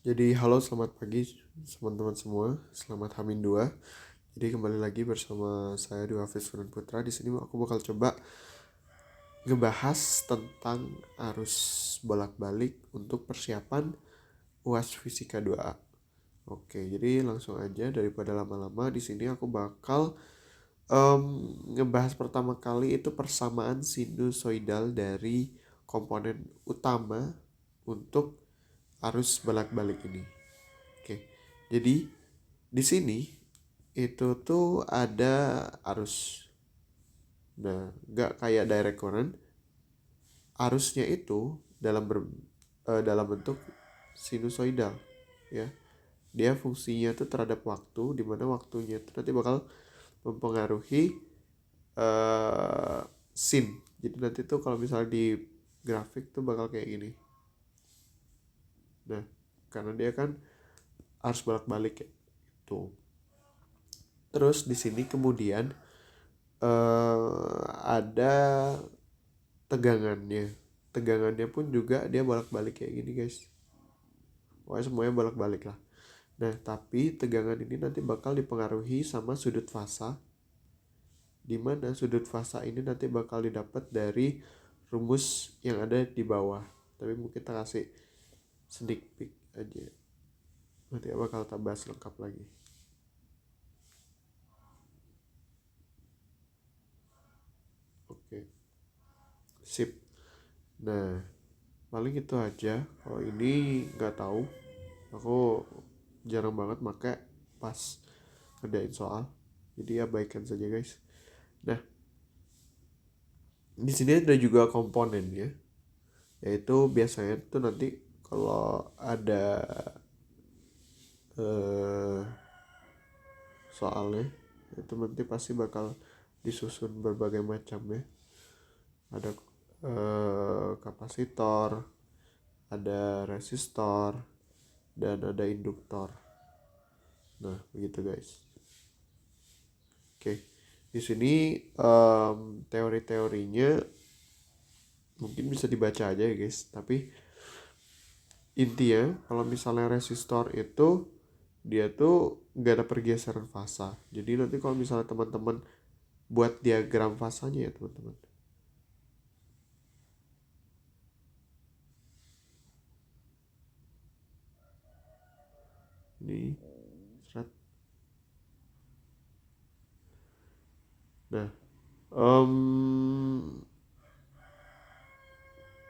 Jadi halo, selamat pagi teman-teman semua. Selamat Hamin 2. Jadi kembali lagi bersama saya Dwi Hafiz Funan Putra. Di sini aku bakal coba ngebahas tentang arus bolak-balik untuk persiapan UAS Fisika 2A. Oke, jadi langsung aja daripada lama-lama di sini aku bakal ngebahas pertama kali itu persamaan sinusoidal dari komponen utama untuk arus bolak-balik ini. Oke, jadi di sini itu tuh ada arus. Nah, nggak kayak direct current, arusnya itu dalam bentuk sinusoidal, ya. Dia fungsinya tuh terhadap waktu, di mana waktunya itu nanti bakal mempengaruhi sin. Jadi nanti tuh kalau misalnya di grafik tuh bakal kayak gini. Nah, karena dia kan harus bolak-balik ya. Tuh. Terus di sini kemudian ada tegangannya pun juga dia bolak-balik kayak gini guys. Pokoknya semuanya bolak-balik lah. Nah, tapi tegangan ini nanti bakal dipengaruhi sama sudut fasa, di mana sudut fasa ini nanti bakal didapat dari rumus yang ada di bawah. Tapi mungkin kita kasih sneak peek aja, nanti bakal kita bahas lengkap lagi. Oke, sip. Nah, paling itu aja. Kalau ini nggak tahu, aku jarang banget pakai pas kerjain soal, jadi abaikan saja guys. Nah, di sini ada juga komponennya, yaitu biasanya tuh nanti kalau ada soalnya itu nanti pasti bakal disusun berbagai macam ya. Ada kapasitor, ada resistor, dan ada induktor. Nah, begitu guys. Oke, di sini teori-teorinya mungkin bisa dibaca aja ya guys. Tapi intinya kalau misalnya resistor itu dia tuh nggak ada pergeseran fasa. Jadi nanti kalau misalnya teman-teman buat diagram fasanya ya teman-teman. Ini serat. Nah,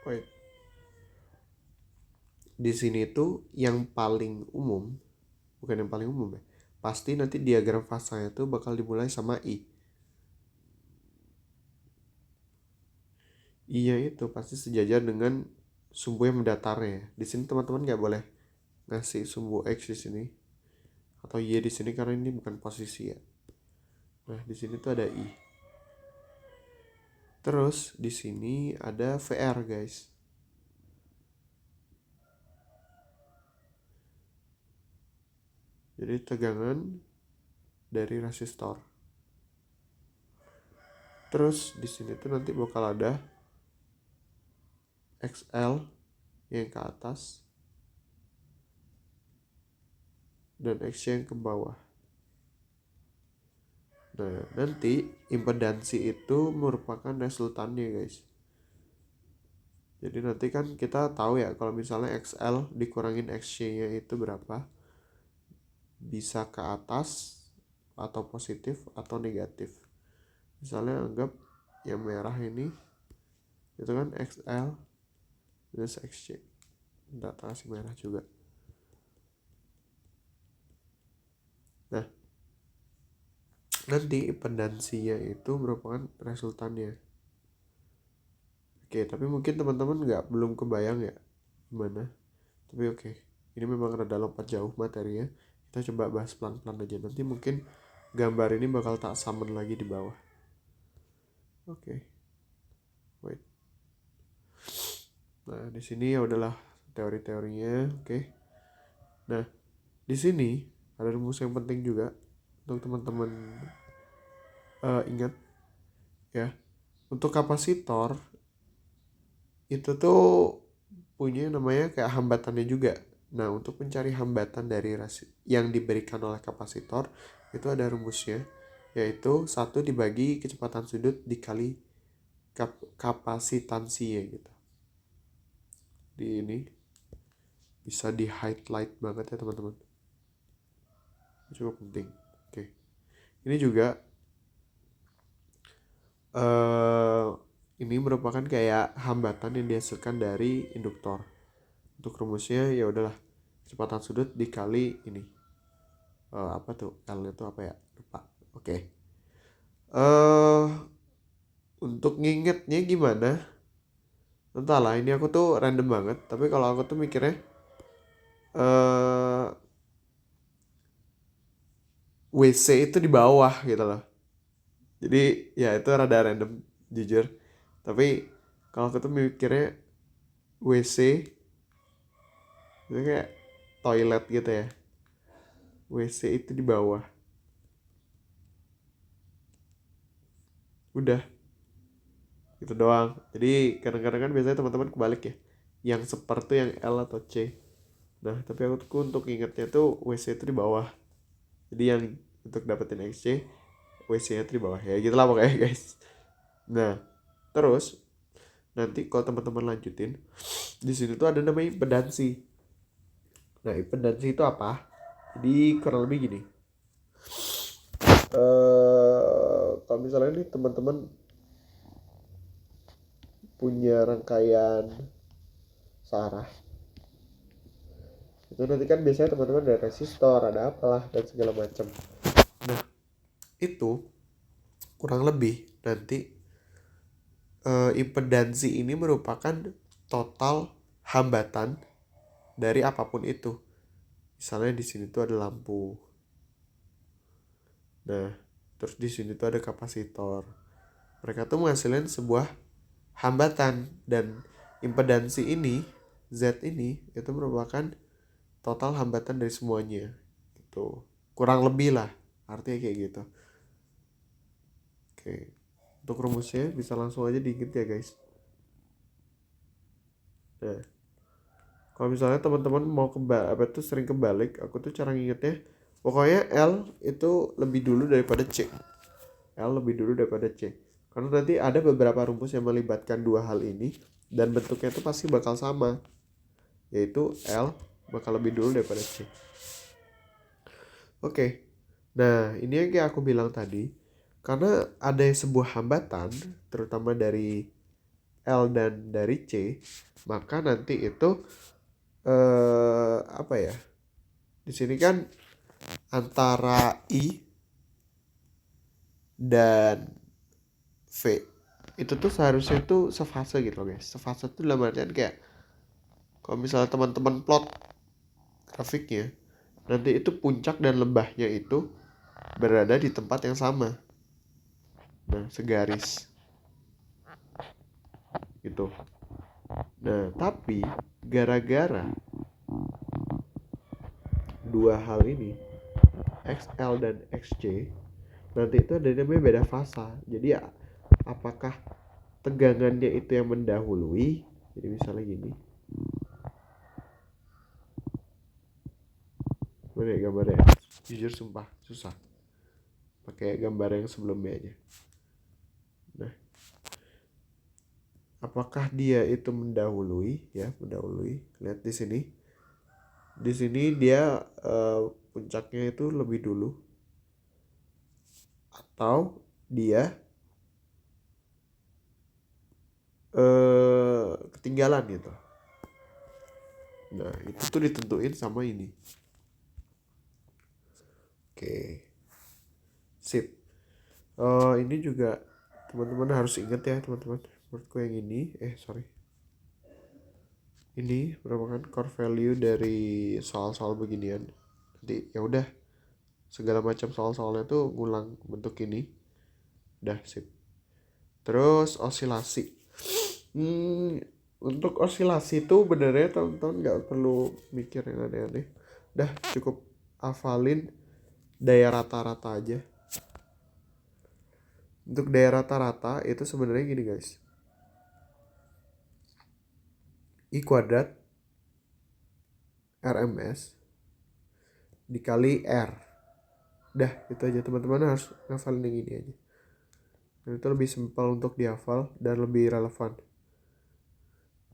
wait. Di sini tuh yang paling umum, bukan yang paling umum ya. Pasti nanti diagram fasanya tuh bakal dimulai sama I. I-nya itu pasti sejajar dengan sumbu yang mendatarnya. Di sini teman-teman nggak boleh ngasih sumbu X di sini atau Y di sini karena ini bukan posisi ya. Nah, di sini tuh ada I. Terus di sini ada VR guys. Jadi tegangan dari resistor. Terus di sini tuh nanti bakal ada XL yang ke atas dan X yang ke bawah. Nah, nanti impedansi itu merupakan resultannya guys. Jadi nanti kan kita tahu ya kalau misalnya XL dikurangin XC-nya itu berapa. Bisa ke atas atau positif atau negatif. Misalnya anggap yang merah ini itu kan XL minus XC. Data kasih merah juga. Nah, nanti impedansinya itu merupakan resultannya. Oke, tapi mungkin teman-teman belum kebayang ya gimana. Tapi oke, ini memang rada lompat jauh materinya. Kita coba bahas pelan-pelan aja. Nanti mungkin gambar ini bakal tak summon lagi di bawah. Oke, wait. Nah, di sini ya udahlah teori-teorinya, oke. Nah, di sini ada rumus yang penting juga untuk teman-teman ingat ya. Untuk kapasitor itu tuh punya namanya kayak hambatannya juga. Nah, untuk mencari hambatan dari yang diberikan oleh kapasitor, itu ada rumusnya, yaitu 1 dibagi kecepatan sudut dikali kapasitansinya gitu. Di ini bisa di highlight banget ya teman-teman. Cukup penting. Oke. Ini juga ini merupakan kayak hambatan yang dihasilkan dari induktor. Untuk rumusnya ya udahlah, kecepatan sudut dikali ini. Apa tuh? L itu apa ya? Lupa. Oke. Untuk ngingetnya gimana? Entahlah, ini aku tuh random banget. Tapi kalau aku tuh mikirnya WC itu di bawah gitu loh. Jadi ya itu rada random jujur. Tapi kalau aku tuh mikirnya WC itu kayak toilet gitu ya. WC itu di bawah. Udah. Gitu doang. Jadi kadang-kadang kan biasanya teman-teman kebalik ya. Yang seperti yang L atau C. Nah, tapi aku tuh untuk ingetnya tuh WC itu di bawah. Jadi yang untuk dapetin XC, WC-nya itu di bawah. Ya gitulah pokoknya guys. Nah, terus nanti kalau teman-teman lanjutin, di sini tuh ada namanya impedansi. Nah, impedansi itu apa? Jadi kurang lebih gini. Kalau misalnya nih teman-teman punya rangkaian searah, itu nanti kan biasanya teman-teman ada resistor, ada apalah dan segala macam. Nah, itu kurang lebih nanti impedansi ini merupakan total hambatan dari apapun itu. Misalnya di sini tuh ada lampu. Nah, terus di sini tuh ada kapasitor. Mereka tuh menghasilkan sebuah hambatan, dan impedansi ini, Z ini, itu merupakan total hambatan dari semuanya. Gitu. Kurang lebih lah, artinya kayak gitu. Oke. Untuk rumusnya bisa langsung aja diinget ya guys. Nah, kalau misalnya teman-teman mau sering kebalik, aku tuh cara ngingetnya pokoknya L itu lebih dulu daripada C. L lebih dulu daripada C. Karena nanti ada beberapa rumus yang melibatkan dua hal ini dan bentuknya itu pasti bakal sama. Yaitu L bakal lebih dulu daripada C. Oke. Nah, ini yang kayak aku bilang tadi, karena ada sebuah hambatan terutama dari L dan dari C, maka nanti itu apa ya? Di sini kan antara I dan V itu tuh seharusnya tuh sefase gitu loh guys. Sefase tuh dalam artian kayak kalau misalnya teman-teman plot grafiknya, nanti itu puncak dan lembahnya itu berada di tempat yang sama. Nah, segaris gitu. Nah, tapi gara-gara dua hal ini, XL dan XC, nanti itu ada namanya beda fasa. Jadi ya, apakah tegangannya itu yang mendahului? Jadi misalnya gini. Mana ya gambarnya? Jujur sumpah susah. Pakai gambar yang sebelumnya aja. Nah, apakah dia itu mendahului? Ya, mendahului. Lihat di sini. Di sini dia puncaknya itu lebih dulu, atau dia ketinggalan gitu. Nah, itu tuh ditentuin sama ini. Oke. Sip. Ini juga teman-teman harus ingat ya teman-teman. Menurutku yang ini, sorry. Ini merupakan core value dari soal-soal beginian. Nanti ya udah, segala macam soal-soalnya tuh ngulang bentuk ini. Udah sip. Terus osilasi. Untuk osilasi tuh benernya teman-teman nggak perlu mikir yang aneh-aneh. Udah cukup hafalin daya rata-rata aja. Untuk daya rata-rata itu sebenarnya gini guys. I kuadrat RMS dikali R. Dah, itu aja. Teman-teman harus ngafalin yang ini aja. Dan itu lebih simpel untuk dihafal dan lebih relevan.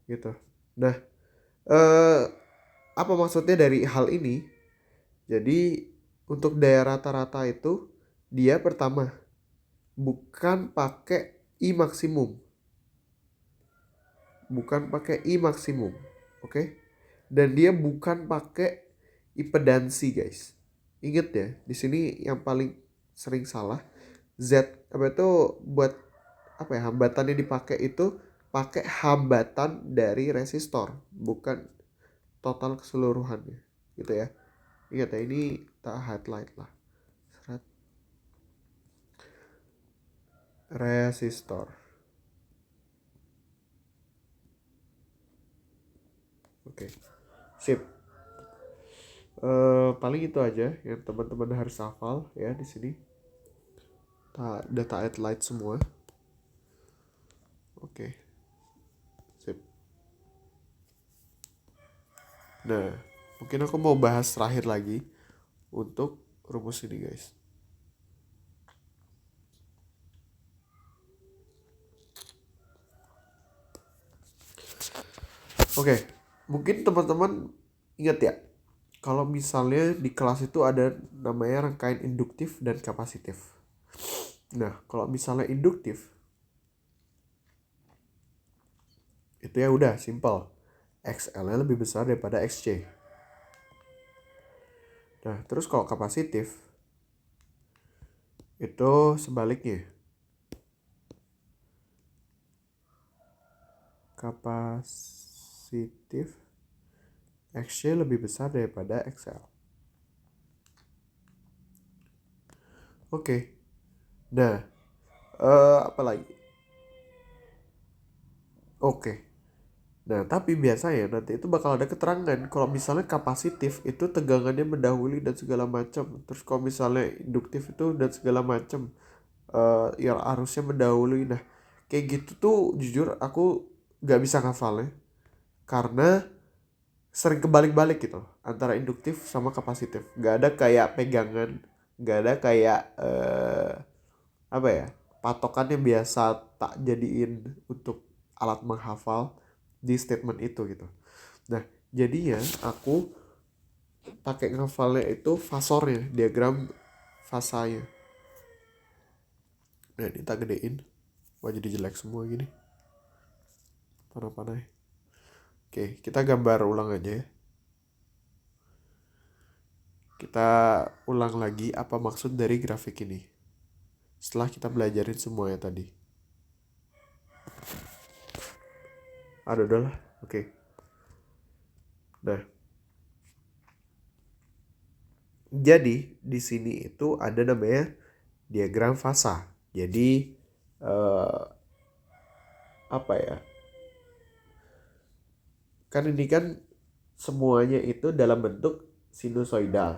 Gitu. Nah, apa maksudnya dari hal ini? Jadi untuk daya rata-rata itu dia pertama bukan pakai I maksimum. Bukan pakai I maksimum. Oke? Dan dia bukan pakai impedansi, guys. Ingat ya, di sini yang paling sering salah Z apa itu buat apa ya, hambatannya dipakai itu pakai hambatan dari resistor, bukan total keseluruhannya. Gitu ya. Ingat ya, ini tak highlight lah. Resistor. Oke. Sip. Paling itu aja yang teman-teman harus hafal ya di sini. Data highlight semua. Oke. Sip. Nah, mungkin aku mau bahas terakhir lagi untuk rumus ini, guys. Oke, mungkin teman-teman ingat ya, kalau misalnya di kelas itu ada namanya rangkaian induktif dan kapasitif. Nah, kalau misalnya induktif, itu ya udah simple. XL-nya lebih besar daripada XC. Nah, terus kalau kapasitif, itu sebaliknya. Kapasitif XC lebih besar daripada XL. Oke. Nah, apa lagi? Oke. Nah, tapi biasanya nanti itu bakal ada keterangan kalau misalnya kapasitif itu tegangannya mendahului dan segala macam. Terus kalau misalnya induktif itu dan segala macam, yang arusnya mendahului. Nah, kayak gitu tuh jujur aku gak bisa ngafalnya karena sering kebalik-balik gitu antara induktif sama kapasitif. Gak ada kayak pegangan, gak ada kayak apa ya, patokan yang biasa tak jadiin untuk alat menghafal di statement itu gitu. Nah, jadinya aku pakai ngafalnya itu fasornya, diagram fasanya. Nah, ini tak gedein. Wah, jadi jelek semua gini. Panah-panah. Oke, kita gambar ulang aja ya. Kita ulang lagi apa maksud dari grafik ini setelah kita belajarin semuanya tadi. Ada udah lah. Oke. Nah, jadi di sini itu ada namanya diagram fasa. Jadi apa ya? Kan ini kan semuanya itu dalam bentuk sinusoidal.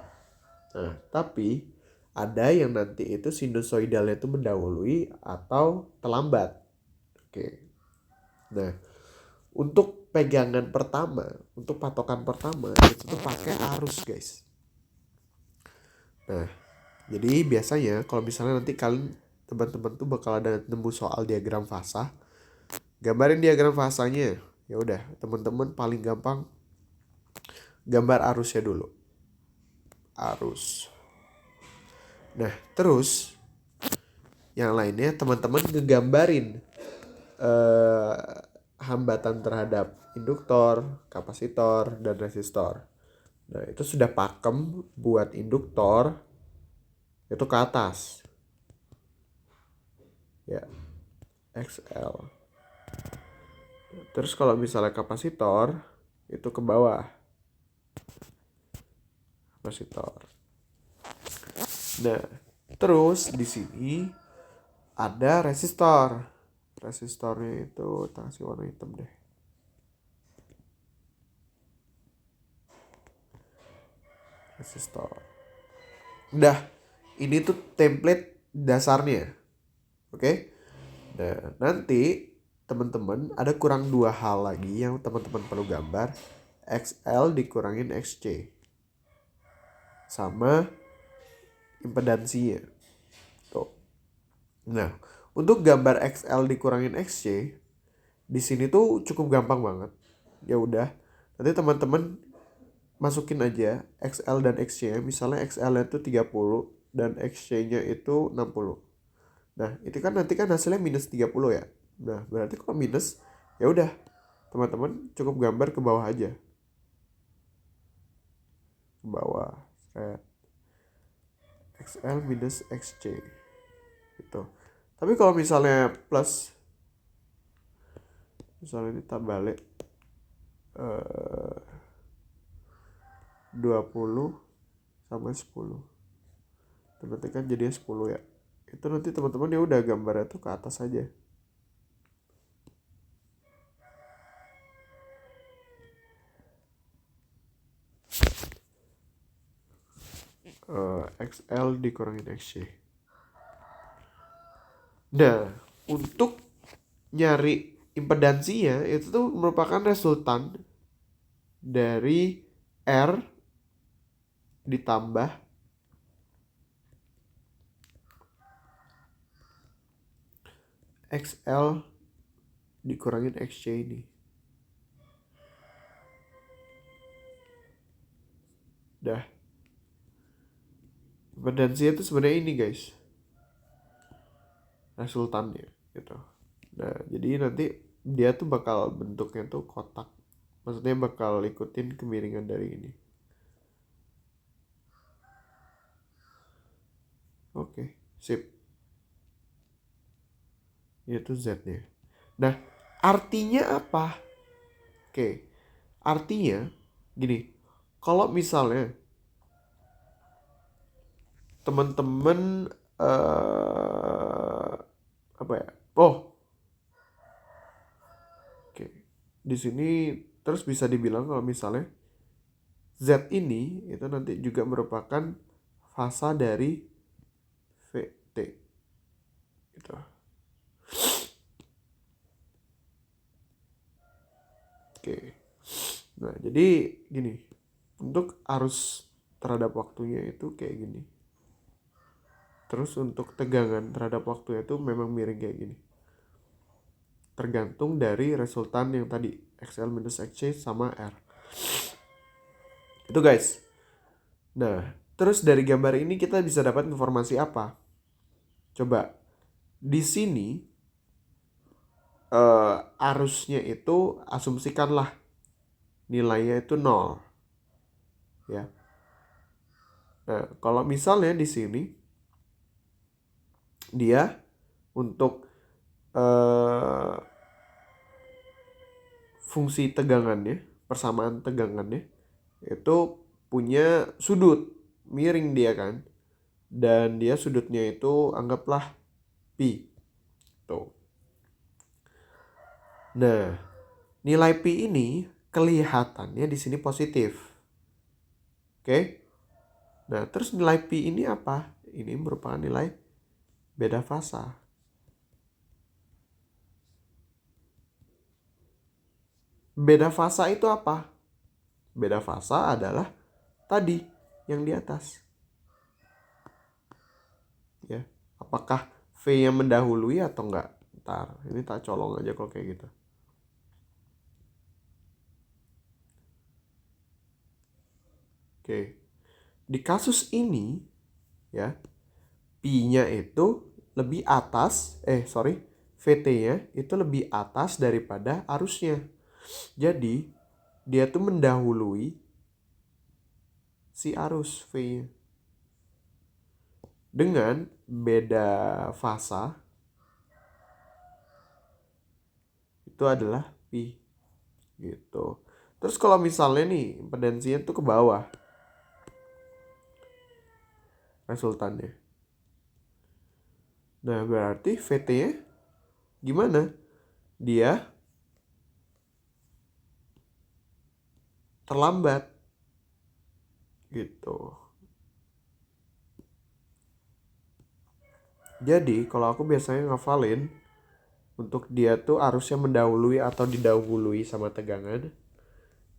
Nah, tapi ada yang nanti itu sinusoidalnya itu mendahului atau terlambat. Oke. Nah, untuk pegangan pertama, untuk patokan pertama itu tuh pakai arus, guys. Nah, jadi biasanya kalau misalnya nanti kalian teman-teman tuh bakal ada nemu soal diagram fasa, gambarin diagram fasanya. Ya udah, teman-teman paling gampang gambar arusnya dulu. Arus. Nah, terus yang lainnya teman-teman ngegambarin hambatan terhadap induktor, kapasitor, dan resistor. Nah, itu sudah pakem buat induktor itu ke atas. Ya, XL. Terus kalau misalnya kapasitor itu ke bawah. Kapasitor. Nah, terus di sini ada resistor. Resistornya itu kasih warna hitam deh. Resistor. Udah, ini tuh template dasarnya. Oke? Nah, nanti teman-teman ada kurang 2 hal lagi yang teman-teman perlu gambar. XL dikurangin XC sama impedansinya. Tuh. Nah, untuk gambar XL dikurangin XC di sini tuh cukup gampang banget. Ya udah, nanti teman-teman masukin aja XL dan XC-nya. Misalnya XL itu 30 dan XC-nya itu 60. Nah, itu kan nanti kan hasilnya minus 30 ya. Nah, berarti kalau minus, ya udah, teman-teman cukup gambar ke bawah aja. Ke bawah. XL minus XC. Gitu. Tapi kalau misalnya plus, misalnya ini tak balik 20 sama 10. Nanti kan jadinya 10 ya. Itu nanti teman-teman ya udah gambarnya tuh ke atas aja. XL dikurangin XC. Nah, untuk nyari impedansinya itu tuh merupakan resultan dari R ditambah XL dikurangin XC ini. Dah. Impedansinya itu sebenarnya ini guys. Resultannya gitu. Nah, jadi nanti dia tuh bakal bentuknya tuh kotak. Maksudnya bakal ikutin kemiringan dari ini. Oke, sip. Itu Z-nya. Nah, artinya apa? Oke, artinya gini. Kalau misalnya teman-teman apa ya? Oh, oke. Di sini terus bisa dibilang kalau misalnya Z ini itu nanti juga merupakan fasa dari VT. Gitu. Oke. Nah, jadi gini. Untuk arus terhadap waktunya itu kayak gini. Terus untuk tegangan terhadap waktunya itu memang miring kayak gini. Tergantung dari resultan yang tadi XL minus XC sama R. Itu guys. Nah, terus dari gambar ini kita bisa dapat informasi apa? Coba di sini arusnya itu asumsikanlah nilainya itu 0. Ya. Nah, kalau misalnya di sini dia untuk fungsi tegangannya, persamaan tegangannya itu punya sudut miring dia kan, dan dia sudutnya itu anggaplah pi. Tuh. Nah, nilai pi ini kelihatannya di sini positif. Oke? Nah, terus nilai pi ini apa? Ini merupakan nilai beda fasa. Beda fasa itu apa? Beda fasa adalah tadi yang di atas. Ya, apakah V yang mendahului atau enggak? Ntar, ini tak colong aja kalau kayak gitu. Oke. Di kasus ini ya, Pi-nya itu lebih atas, VT-nya itu lebih atas daripada arusnya. Jadi, dia tuh mendahului si arus V-nya. Dengan beda fasa itu adalah pi gitu. Terus kalau misalnya nih impedansinya tuh ke bawah resultannya. Nah, berarti VT-nya gimana? Dia terlambat gitu. Jadi kalau aku biasanya ngafalin untuk dia tuh arusnya mendahului atau didahului sama tegangan,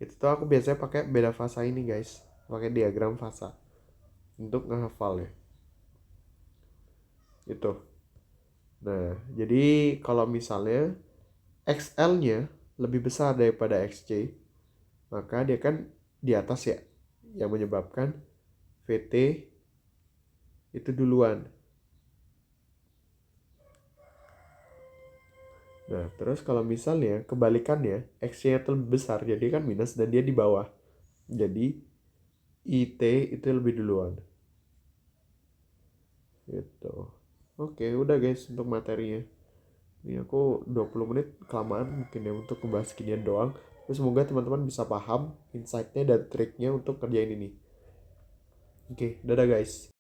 Itu tuh aku biasanya pakai beda fasa ini guys, pakai diagram fasa untuk ngehafal ya itu. Nah jadi kalau misalnya XL-nya lebih besar daripada XC, maka dia kan di atas ya, yang menyebabkan VT itu duluan. Nah, terus kalau misalnya kebalikannya, X-nya itu lebih besar, jadi kan minus dan dia di bawah. Jadi IT itu lebih duluan. Gitu. Oke, udah guys untuk materinya. Ini aku 20 menit kelamaan mungkin ya untuk membahas ginian doang. Terus semoga teman-teman bisa paham insight-nya dan triknya untuk kerjain ini. Oke, dadah guys.